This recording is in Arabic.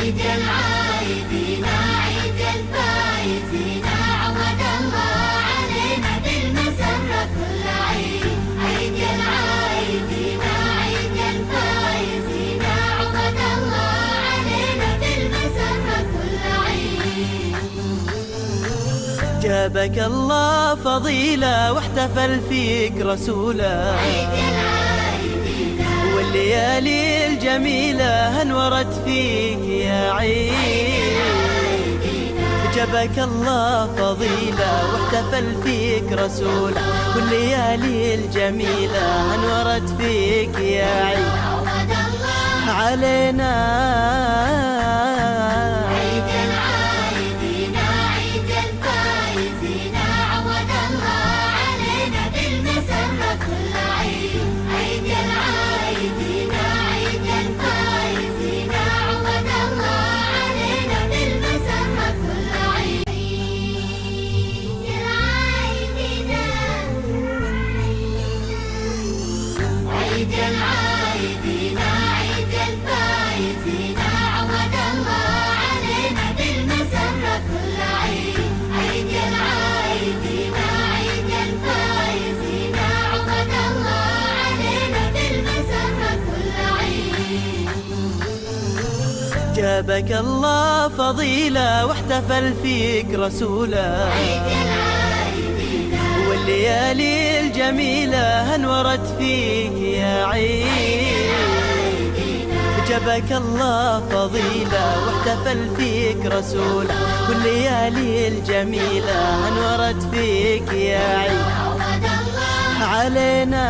عيد العايدين عيد الفايزين، عود الله علينا بالمسرة كل عيد. عيد العايدين عيد الفايزين، عود الله علينا بالمسرة كل عيد. جابك الله فضيلة واحتفل فيك رسوله، عيد العايدين والليالي الجميلة انورت فيك يا عيد. جابك الله فضيلة واحتفل فيك رسوله، والليالي الجميلة انورت فيك يا عيد. عود الله علينا عيد العايدين عيد الفايزين، عود الله علينا بالمسرة كل عيد. عيد العايدين عيد الفايزين، عود الله علينا بالمسرة كل عيد. عيد العايدين عيد الفايزين، عود الله علينا بالمسرة كل عيد. عيد العايدين عيد الفايزين، عود الله علينا بالمسرة كل عيد. جابك الله فضيلة واحتفل فيك رسوله، عيد العايدين والليالي الجميلة انورت فيك يا عيد. جابك الله فضيلة واحتفل فيك رسوله، والليالي الجميلة انورت فيك يا عيد. عود الله علينا